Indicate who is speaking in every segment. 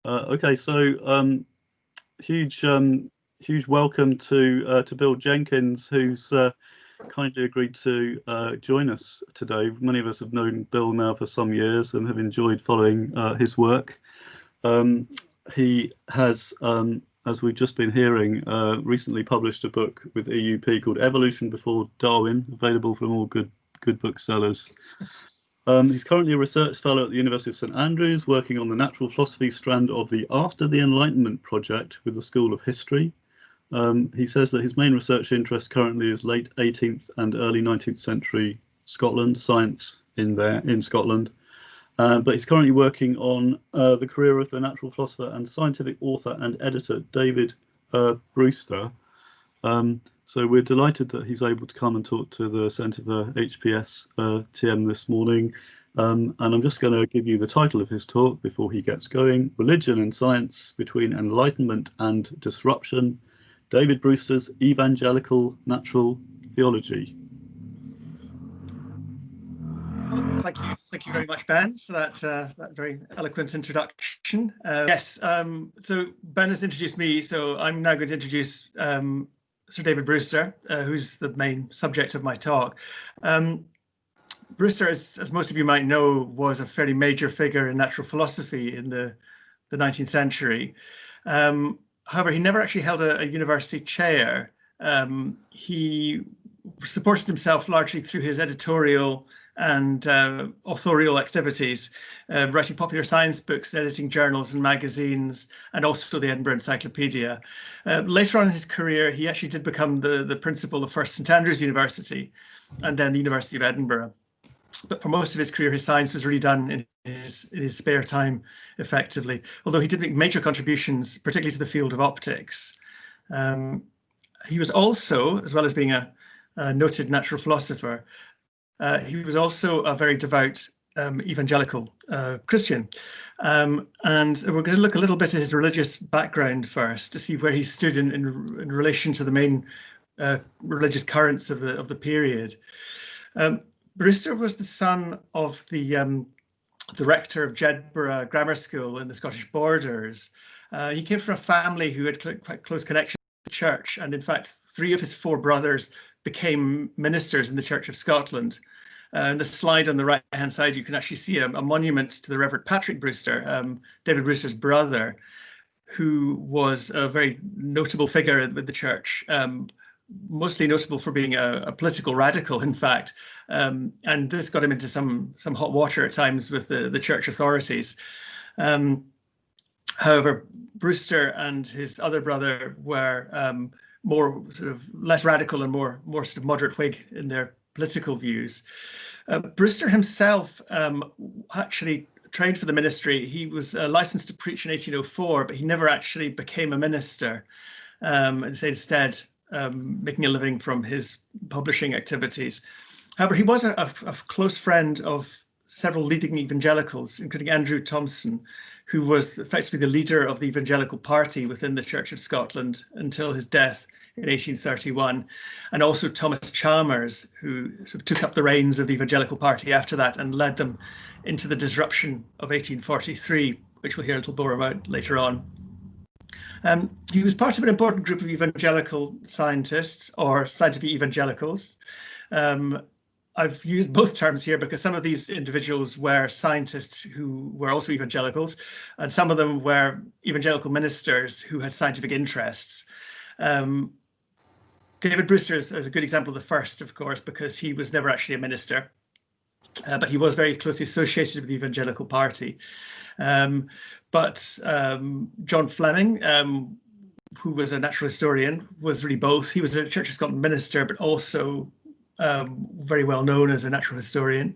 Speaker 1: Okay, so huge huge welcome to Bill Jenkins, who's kindly agreed to join us today. Many of us have known Bill now for some years and have enjoyed following his work. He has, as we've just been hearing, recently published a book with EUP called Evolution Before Darwin, available from all good booksellers. He's currently a research fellow at the University of St Andrews, working on the natural philosophy strand of the After the Enlightenment project with the School of History. He says that his main research interest currently is late 18th and early 19th century Scotland, science in Scotland. But he's currently working on the career of the natural philosopher and scientific author and editor David Brewster. So we're delighted that he's able to come and talk to the Centre for HPSTM this morning. And I'm just going to give you the title of his talk before he gets going: Religion and Science Between Enlightenment and Disruption, David Brewster's Evangelical Natural Theology.
Speaker 2: Thank you very much, Ben, for that very eloquent introduction. Yes, so Ben has introduced me, so I'm now going to introduce Sir David Brewster, who's the main subject of my talk. Brewster, as most of you might know, was a fairly major figure in natural philosophy in the 19th century. However, he never actually held a university chair. He supported himself largely through his editorial and authorial activities, writing popular science books, editing journals and magazines, and also the Edinburgh Encyclopedia. Later on in his career, he actually did become the principal of first St Andrews University and then the University of Edinburgh. But for most of his career, his science was really done in his spare time, effectively, although he did make major contributions, particularly to the field of optics. He was also, as well as being a noted natural philosopher, he was also a very devout evangelical Christian. And we're going to look a little bit at his religious background first to see where he stood in relation to the main religious currents of the period. Brewster was the son of the rector of Jedburgh Grammar School in the Scottish Borders. He came from a family who had quite close connections with the church, and in fact, 3 of his 4 brothers became ministers in the Church of Scotland. In the slide on the right-hand side, you can actually see a monument to the Reverend Patrick Brewster, David Brewster's brother, who was a very notable figure with the church, mostly notable for being a political radical, in fact. And this got him into some hot water at times with the church authorities. However, Brewster and his other brother were more sort of less radical and more sort of moderate Whig in their political views. Brewster himself actually trained for the ministry. He was licensed to preach in 1804, but he never actually became a minister, and instead making a living from his publishing activities. However, he was a close friend of several leading evangelicals, including Andrew Thompson, who was effectively the leader of the evangelical party within the Church of Scotland until his death in 1831, and also Thomas Chalmers, who sort of took up the reins of the evangelical party after that and led them into the disruption of 1843, which we'll hear a little more about later on. He was part of an important group of evangelical scientists, or scientific evangelicals. I've used both terms here because some of these individuals were scientists who were also evangelicals, and some of them were evangelical ministers who had scientific interests. David Brewster is a good example of the first, of course, because he was never actually a minister, but he was very closely associated with the evangelical party. But John Fleming, who was a natural historian, was really both. He was a Church of Scotland minister, but also very well known as a natural historian.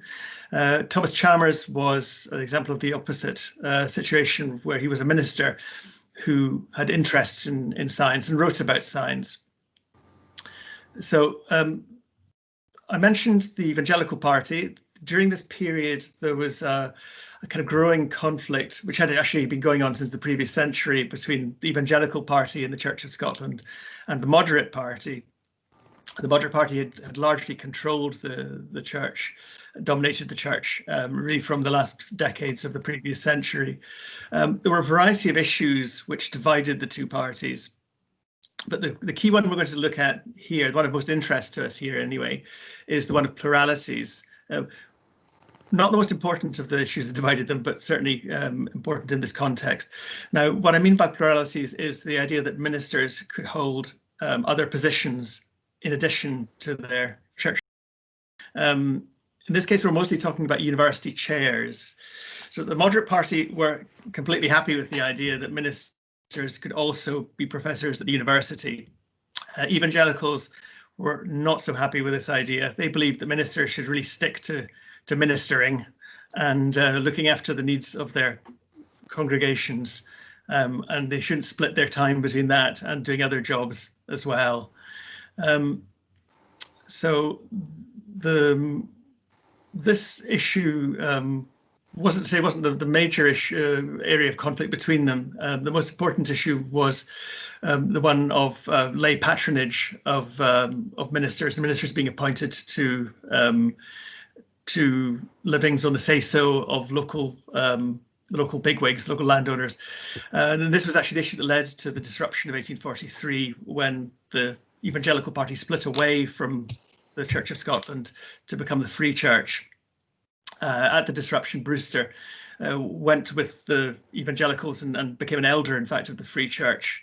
Speaker 2: Thomas Chalmers was an example of the opposite situation, where he was a minister who had interests in science and wrote about science. So I mentioned the evangelical party. During this period, there was a kind of growing conflict, which had actually been going on since the previous century, between the evangelical party in the Church of Scotland and the moderate party. The Moderate Party had largely controlled the church, dominated the church, really from the last decades of the previous century. There were a variety of issues which divided the two parties. But the key one we're going to look at here, the one of most interest to us here anyway, is the one of pluralities. Not the most important of the issues that divided them, but certainly important in this context. Now, what I mean by pluralities is the idea that ministers could hold other positions in addition to their church. In this case, we're mostly talking about university chairs. So the Moderate Party were completely happy with the idea that ministers could also be professors at the university. Evangelicals were not so happy with this idea. They believed that ministers should really stick to ministering and looking after the needs of their congregations, and they shouldn't split their time between that and doing other jobs as well. So this issue wasn't the major issue area of conflict between them. The most important issue was the one of lay patronage of ministers, and ministers being appointed to livings on the say-so of local bigwigs, local landowners. And this was actually the issue that led to the disruption of 1843, when the Evangelical Party split away from the Church of Scotland to become the Free Church. At the disruption, Brewster went with the Evangelicals and became an elder, in fact, of the Free Church.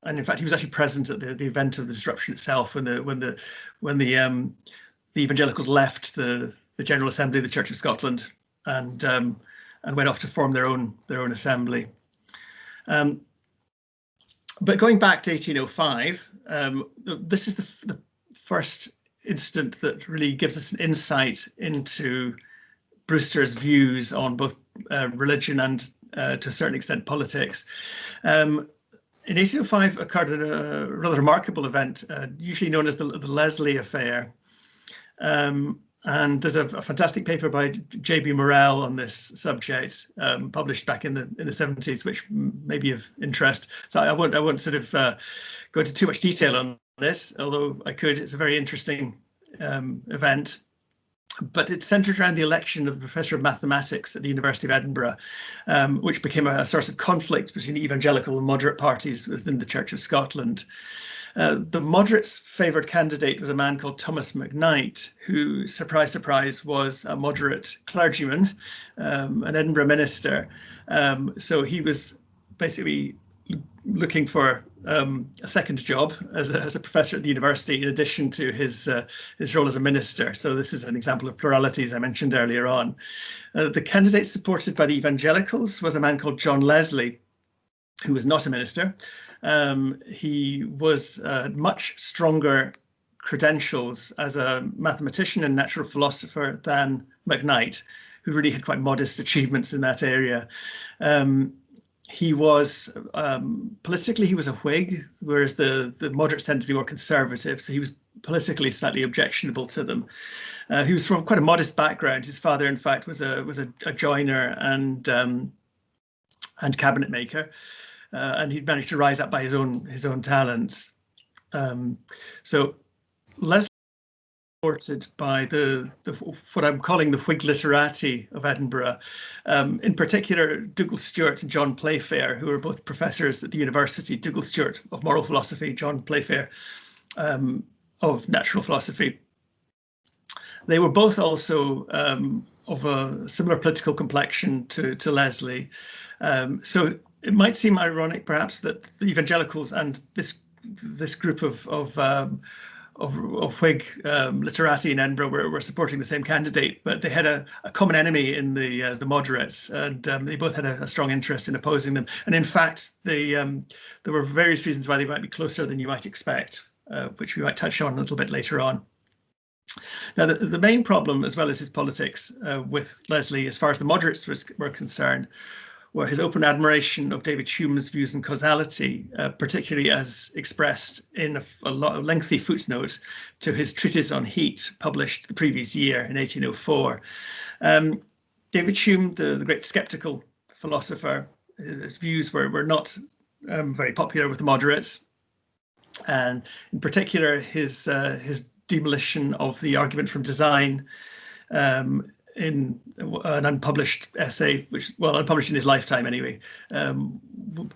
Speaker 2: And in fact, he was actually present at the event of the disruption itself when the Evangelicals left the General Assembly of the Church of Scotland and went off to form their own assembly. But going back to 1805, this is the first incident that really gives us an insight into Brewster's views on both religion and, to a certain extent, politics. In 1805 occurred a rather remarkable event, usually known as the Leslie Affair. And there's a fantastic paper by J.B. Morrell on this subject, published back in the 70s, which may be of interest. So I won't sort of go into too much detail on this, although I could. It's a very interesting event. But it's centered around the election of the professor of mathematics at the University of Edinburgh, which became a source of conflict between evangelical and moderate parties within the Church of Scotland. The moderates' favoured candidate was a man called Thomas McKnight, who, surprise, surprise, was a moderate clergyman, an Edinburgh minister. So he was basically looking for a second job as a professor at the university, in addition to his role as a minister. So this is an example of pluralities I mentioned earlier on. The candidate supported by the evangelicals was a man called John Leslie, who was not a minister. He was much stronger credentials as a mathematician and natural philosopher than McKnight, who really had quite modest achievements in that area. He was politically, he was a Whig, whereas the moderates tended to be more conservative. So he was politically slightly objectionable to them. He was from quite a modest background. His father, in fact, was a joiner and cabinet maker, and he'd managed to rise up by his own talents. So Leslie was supported by the what I'm calling the Whig literati of Edinburgh, in particular Dougal Stewart and John Playfair, who were both professors at the university. Dougal Stewart of moral philosophy, John Playfair of natural philosophy. They were both also of a similar political complexion to Leslie. So it might seem ironic, perhaps, that the evangelicals and this group of Whig literati in Edinburgh were supporting the same candidate, but they had a common enemy in the moderates, and they both had a strong interest in opposing them. And in fact, there were various reasons why they might be closer than you might expect, which we might touch on a little bit later on. Now, the main problem, as well as his politics, with Leslie, as far as the moderates were concerned, were his open admiration of David Hume's views on causality, particularly as expressed in a lengthy footnote to his treatise on heat, published the previous year in 1804. David Hume, the great skeptical philosopher, his views were not very popular with the moderates. and in particular his demolition of the argument from design in an unpublished essay, which, well, unpublished in his lifetime anyway,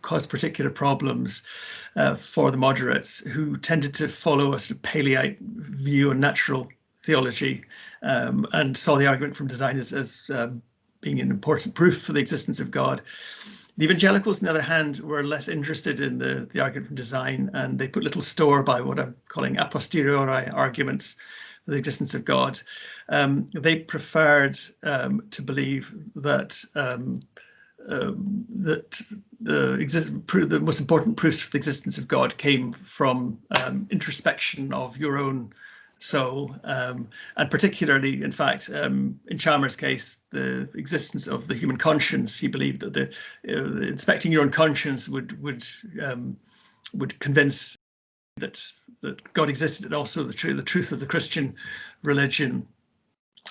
Speaker 2: caused particular problems for the moderates, who tended to follow a sort of Paleite view on natural theology, and saw the argument from design as being an important proof for the existence of God. The evangelicals, on the other hand, were less interested in the argument from design, and they put little store by what I'm calling a posteriori arguments for the existence of God. They preferred to believe that the most important proofs for the existence of God came from introspection of your own soul, and particularly, in fact, in Chalmers' case, the existence of the human conscience. He believed that inspecting your own conscience would convince that God existed, and also the truth of the Christian religion.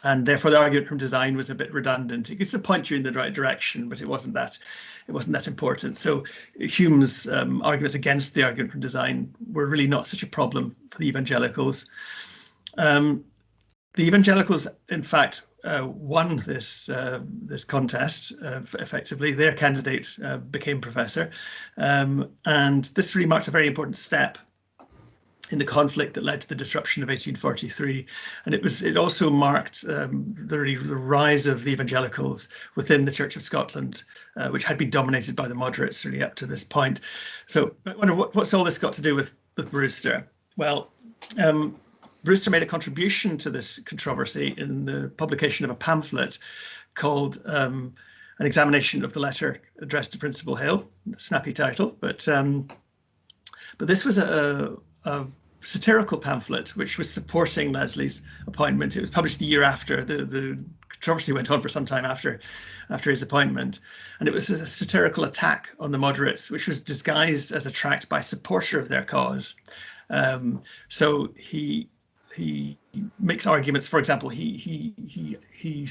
Speaker 2: And therefore, the argument from design was a bit redundant. It could point you in the right direction, but it wasn't that important. So Hume's arguments against the argument from design were really not such a problem for the evangelicals. The evangelicals, in fact, won this contest effectively. Their candidate became professor, and this really marked a very important step in the conflict that led to the disruption of 1843, and it also marked the rise of the evangelicals within the Church of Scotland, which had been dominated by the moderates really up to this point. So I wonder what's all this got to do with Brewster? Well, Brewster made a contribution to this controversy in the publication of a pamphlet called An Examination of the Letter Addressed to Principal Hill. Snappy title, but this was a satirical pamphlet which was supporting Leslie's appointment. It was published the year after. The controversy went on for some time after his appointment, and it was a satirical attack on the moderates, which was disguised as a tract by supporter of their cause. So he makes arguments. For example, he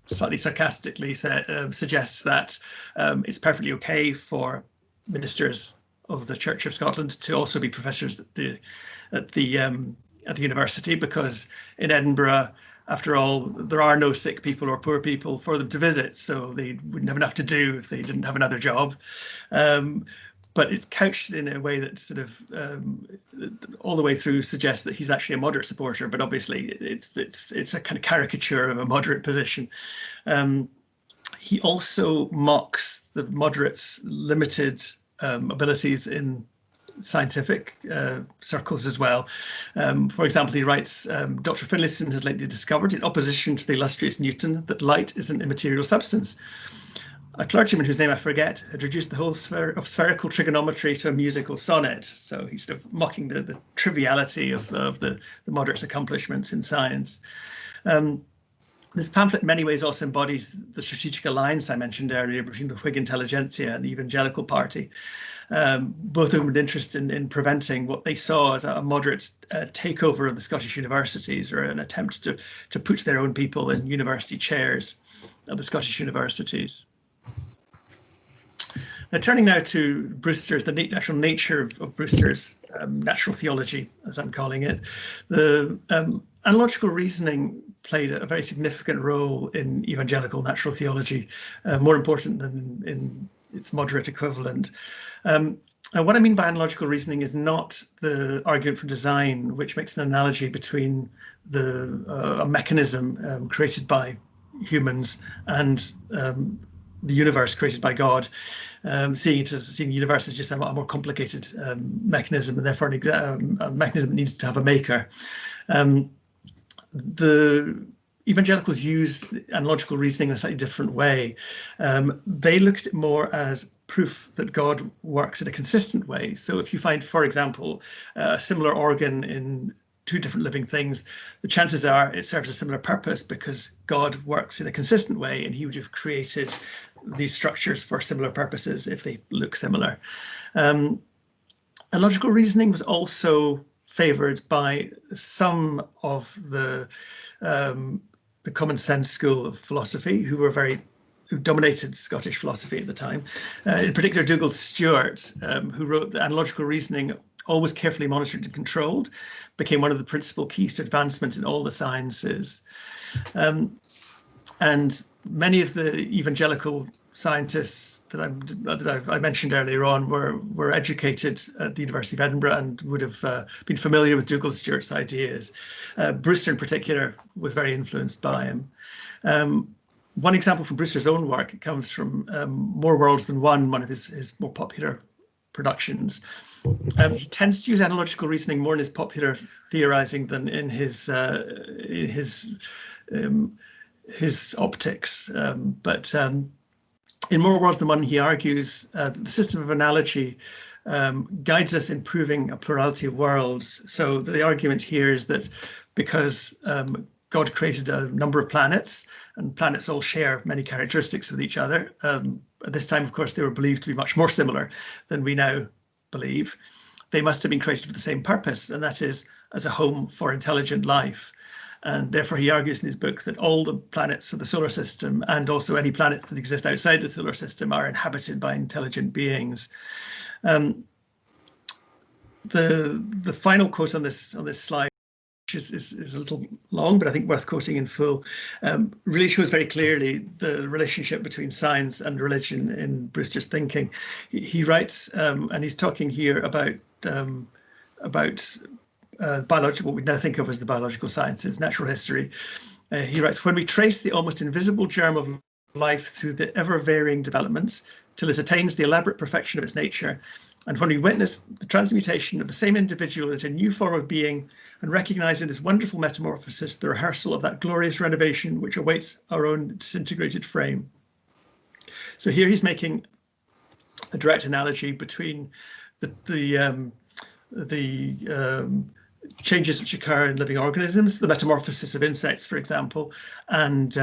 Speaker 2: slightly sarcastically suggests that it's perfectly okay for ministers of the Church of Scotland to also be professors at the university, because in Edinburgh, after all, there are no sick people or poor people for them to visit, so they wouldn't have enough to do if they didn't have another job. But it's couched in a way that sort of all the way through suggests that he's actually a moderate supporter, but obviously it's a kind of caricature of a moderate position. He also mocks the moderates' limited abilities in scientific circles as well. For example, he writes, Dr. Finlayson has lately discovered, in opposition to the illustrious Newton, that light is an immaterial substance. A clergyman whose name I forget had reduced the whole sphere of spherical trigonometry to a musical sonnet. So he's sort of mocking the triviality of the moderates' accomplishments in science. This pamphlet in many ways also embodies the strategic alliance I mentioned earlier between the Whig intelligentsia and the Evangelical Party. Both of them were interested in preventing what they saw as a moderate takeover of the Scottish universities, or an attempt to put their own people in university chairs at the Scottish universities. Now, turning now to Brewster's, the natural nature of Brewster's natural theology, as I'm calling it, the analogical reasoning played a very significant role in evangelical natural theology, more important than in its moderate equivalent. And what I mean by analogical reasoning is not the argument from design, which makes an analogy between a mechanism created by humans and the universe created by God, seeing the universe as just a more complicated mechanism, and therefore a mechanism that needs to have a maker. The evangelicals use analogical reasoning in a slightly different way. They looked at it more as proof that God works in a consistent way. So if you find, for example, a similar organ in two different living things, the chances are it serves a similar purpose because God works in a consistent way, and he would have created these structures for similar purposes if they look similar. Analogical reasoning was also favoured by some of the common sense school of philosophy, who dominated Scottish philosophy at the time. In particular, Dougal Stewart, who wrote that analogical reasoning always carefully monitored and controlled, became one of the principal keys to advancement in all the sciences. And many of the evangelical scientists that I mentioned earlier on were educated at the University of Edinburgh and would have been familiar with Douglas Stewart's ideas. Brewster in particular was very influenced by him. One example from Brewster's own work comes from More Worlds Than One of his more popular productions. He tends to use analogical reasoning more in his popular theorizing than in his optics. But in More Worlds Than One, he argues that the system of analogy guides us in proving a plurality of worlds. So the argument here is that because God created a number of planets, and planets all share many characteristics with each other. At this time, of course, they were believed to be much more similar than we now believe. They must have been created for the same purpose, and that is as a home for intelligent life. And therefore, he argues in his book that all the planets of the solar system, and also any planets that exist outside the solar system, are inhabited by intelligent beings. The final quote on this slide, which is a little long, but I think worth quoting in full, really shows very clearly the relationship between science and religion in Brewster's thinking. He writes, and he's talking here about biological, what we now think of as the biological sciences, natural history. He writes, when we trace the almost invisible germ of life through the ever-varying developments till it attains the elaborate perfection of its nature, and when we witness the transmutation of the same individual into a new form of being and recognize in this wonderful metamorphosis the rehearsal of that glorious renovation which awaits our own disintegrated frame. So here he's making a direct analogy between the changes which occur in living organisms, the metamorphosis of insects, for example, and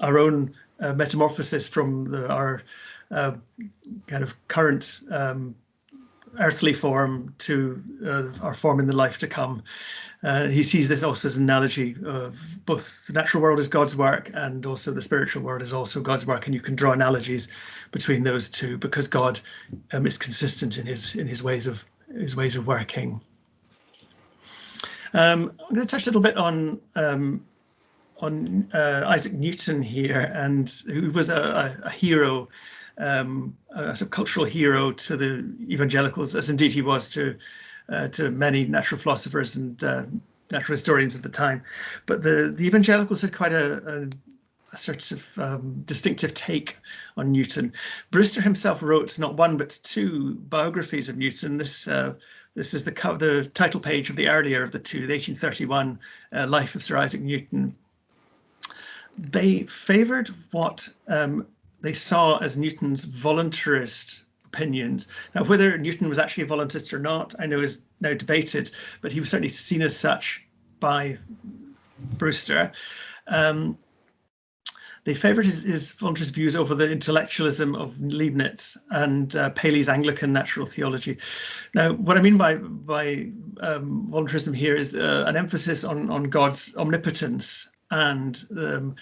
Speaker 2: our own metamorphosis from our kind of current earthly form to our form in the life to come. He sees this also as an analogy of both the natural world is God's work and also the spiritual world is also God's work, and you can draw analogies between those two because God is consistent in his ways of working. I'm going to touch a little bit on Isaac Newton here, and who was a hero, a sort of cultural hero to the evangelicals, as indeed he was to many natural philosophers and natural historians of the time. But the evangelicals had quite a sort of distinctive take on Newton. Brewster himself wrote not one but two biographies of Newton. This is the title page of the earlier of the two, the 1831 Life of Sir Isaac Newton. They favoured what they saw as Newton's voluntarist opinions. Now, whether Newton was actually a voluntarist or not, I know is now debated, but he was certainly seen as such by Brewster. They favoured his voluntarist views over the intellectualism of Leibniz and Paley's Anglican natural theology. Now, what I mean by voluntarism here is an emphasis on God's omnipotence and the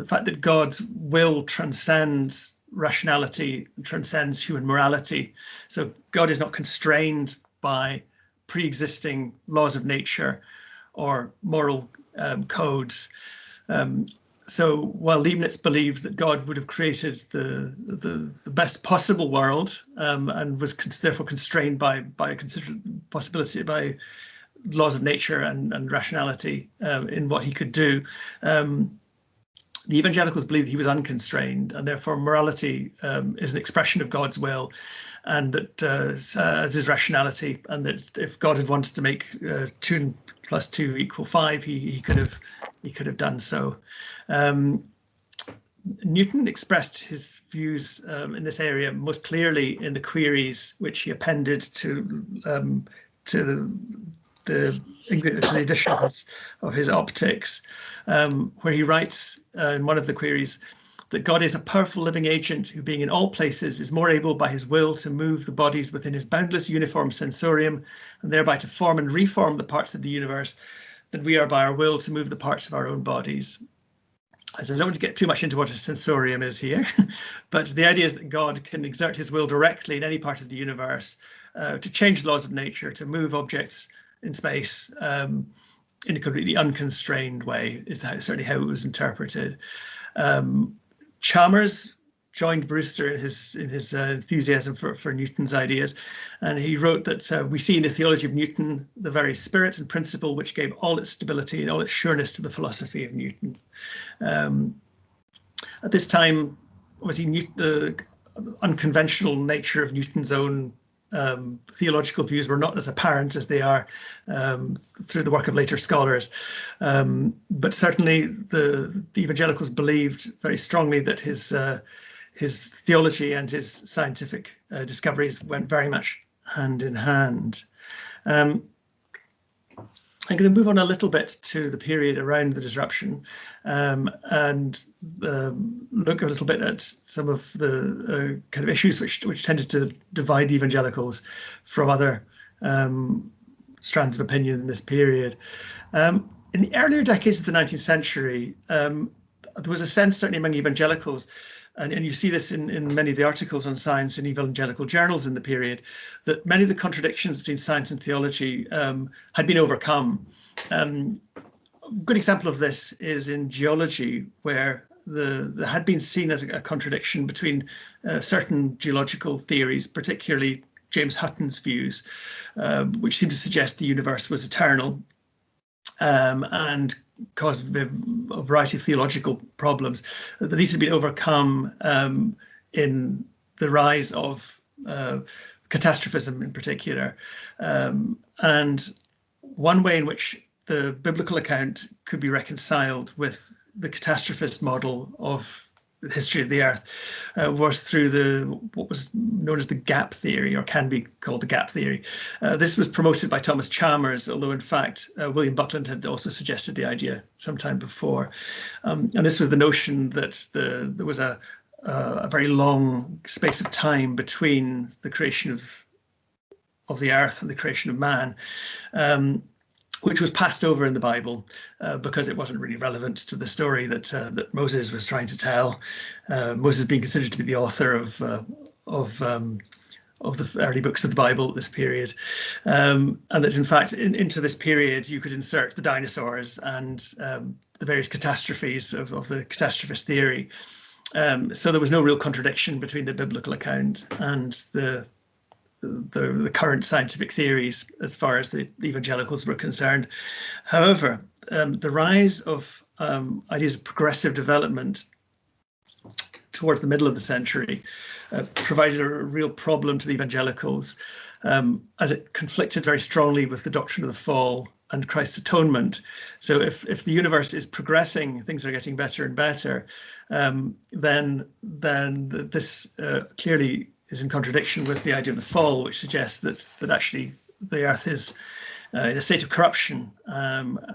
Speaker 2: fact that God's will transcends rationality, transcends human morality. So God is not constrained by pre-existing laws of nature or moral codes. So while Leibniz believed that God would have created the best possible world and was therefore constrained by a considerable possibility by laws of nature and rationality in what he could do, the evangelicals believed that he was unconstrained, and therefore morality is an expression of God's will, and that as is rationality, and that if God had wanted to make 2 + 2 = 5, he could have done so. Newton expressed his views in this area most clearly in the queries which he appended to the edition of his Optics, where he writes in one of the queries that God is a powerful living agent who, being in all places, is more able by his will to move the bodies within his boundless uniform sensorium and thereby to form and reform the parts of the universe than we are by our will to move the parts of our own bodies. So I don't want to get too much into what a sensorium is here, but the idea is that God can exert his will directly in any part of the universe to change the laws of nature, to move objects in space in a completely unconstrained way, is certainly how it was interpreted. Chalmers joined Brewster in his enthusiasm for Newton's ideas, and he wrote that we see in the theology of Newton the very spirit and principle which gave all its stability and all its sureness to the philosophy of Newton. At this time, obviously, the unconventional nature of Newton's own theological views were not as apparent as they are through the work of later scholars. But certainly the evangelicals believed very strongly that his theology and his scientific discoveries went very much hand in hand. I'm going to move on a little bit to the period around the disruption and look a little bit at some of the kind of issues which tended to divide the evangelicals from other strands of opinion in this period. In the earlier decades of the 19th century, there was a sense, certainly among evangelicals, and you see this in many of the articles on science in evangelical journals in the period, that many of the contradictions between science and theology had been overcome. A good example of this is in geology, where there had been seen as a contradiction between certain geological theories, particularly James Hutton's views, which seemed to suggest the universe was eternal, and caused a variety of theological problems. These have been overcome in the rise of catastrophism in particular. And one way in which the biblical account could be reconciled with the catastrophist model of the history of the earth was through what was known as the gap theory, or can be called the gap theory. This was promoted by Thomas Chalmers, although in fact William Buckland had also suggested the idea sometime before. And this was the notion that there was a very long space of time between the creation of the earth and the creation of man, which was passed over in the Bible because it wasn't really relevant to the story that Moses was trying to tell. Moses being considered to be the author of the early books of the Bible at this period, and that in fact into this period you could insert the dinosaurs and the various catastrophes of the catastrophist theory. So there was no real contradiction between the biblical account and the current scientific theories as far as the evangelicals were concerned. However, the rise of ideas of progressive development towards the middle of the century provided a real problem to the evangelicals, as it conflicted very strongly with the doctrine of the fall and Christ's atonement. So if the universe is progressing, things are getting better and better, then this clearly is in contradiction with the idea of the fall, which suggests that actually the earth is in a state of corruption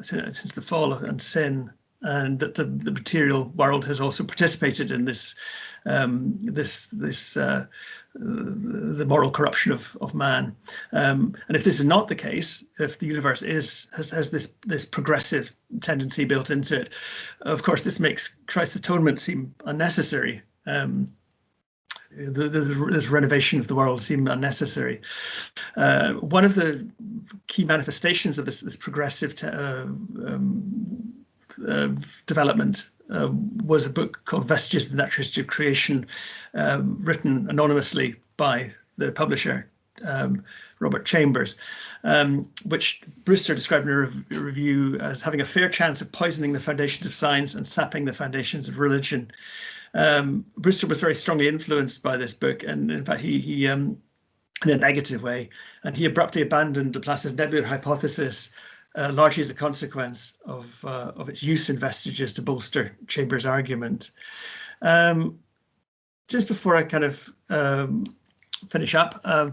Speaker 2: since the fall and sin, and that the material world has also participated in this the moral corruption of man. And if this is not the case, if the universe has this progressive tendency built into it, of course this makes Christ's atonement seem unnecessary. This renovation of the world seemed unnecessary. One of the key manifestations of this progressive development was a book called Vestiges of the Natural History of Creation, written anonymously by the publisher, Robert Chambers, which Brewster described in a review as having a fair chance of poisoning the foundations of science and sapping the foundations of religion. Brewster was very strongly influenced by this book, and in fact he in a negative way, and he abruptly abandoned Laplace's nebular hypothesis, largely as a consequence of its use in Vestiges to bolster Chambers' argument. Just before I kind of finish up, I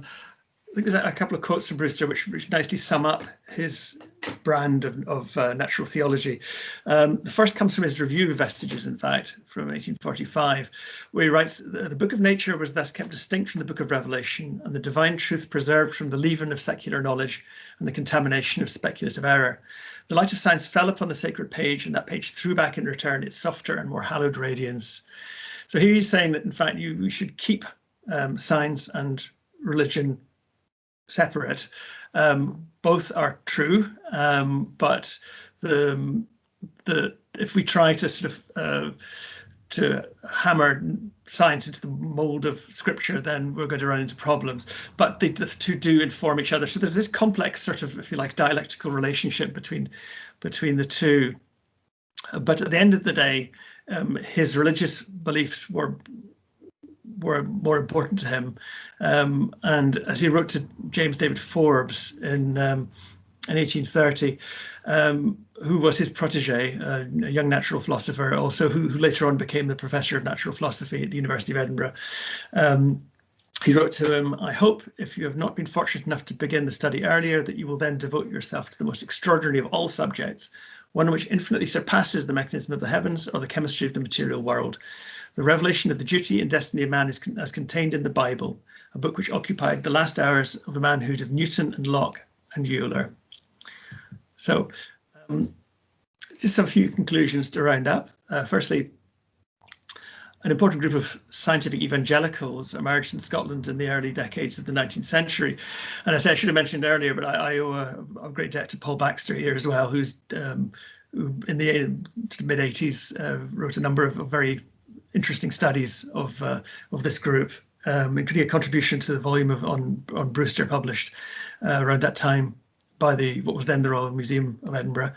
Speaker 2: think there's a couple of quotes from Brewster which nicely sum up his brand of natural theology. The first comes from his review of Vestiges, in fact, from 1845, where he writes, "The book of nature was thus kept distinct from the book of Revelation, and the divine truth preserved from the leaven of secular knowledge and the contamination of speculative error. The light of science fell upon the sacred page, and that page threw back in return its softer and more hallowed radiance." So here he's saying that, in fact, we should keep science and religion separate. Both are true, but if we try to sort of to hammer science into the mold of scripture, then we're going to run into problems. But the two do inform each other. So there's this complex sort of, if you like, dialectical relationship between the two. But at the end of the day, his religious beliefs were more important to him. And as he wrote to James David Forbes in 1830, who was his protege, a young natural philosopher, also who later on became the professor of natural philosophy at the University of Edinburgh. He wrote to him, "I hope, if you have not been fortunate enough to begin the study earlier, that you will then devote yourself to the most extraordinary of all subjects, one which infinitely surpasses the mechanism of the heavens or the chemistry of the material world. The revelation of the duty and destiny of man is as contained in the Bible, a book which occupied the last hours of the manhood of Newton and Locke and Euler." So just a few conclusions to round up. Firstly, an important group of scientific evangelicals emerged in Scotland in the early decades of the 19th century. And as I should have mentioned earlier, but I owe a great debt to Paul Baxter here as well, who in the mid-80s wrote a number of very interesting studies of this group, including a contribution to the volume on Brewster published around that time by what was then the Royal Museum of Edinburgh.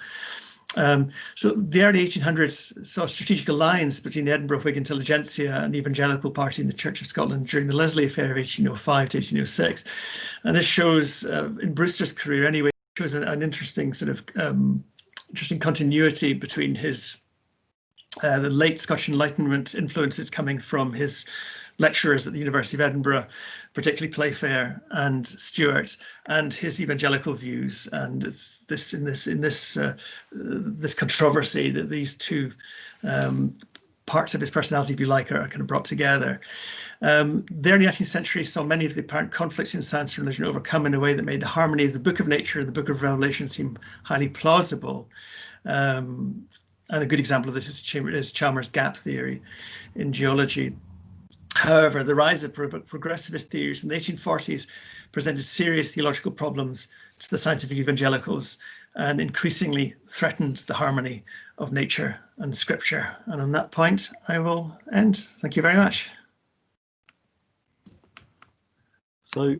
Speaker 2: So the early 1800s saw strategic alliance between the Edinburgh Whig intelligentsia and the evangelical party in the Church of Scotland during the Leslie Affair of 1805 to 1806. And this shows, in Brewster's career anyway, shows an interesting sort of interesting continuity between his the late Scottish Enlightenment influences coming from his lecturers at the University of Edinburgh, particularly Playfair and Stewart, and his evangelical views. And it's this controversy that these two parts of his personality, if you like, are kind of brought together. The early 19th century saw many of the apparent conflicts in science and religion overcome in a way that made the harmony of the Book of Nature and the Book of Revelation seem highly plausible. And a good example of this is Chalmers' gap theory in geology. However, the rise of progressivist theories in the 1840s presented serious theological problems to the scientific evangelicals and increasingly threatened the harmony of nature and scripture. And on that point, I will end. Thank you very much.
Speaker 1: So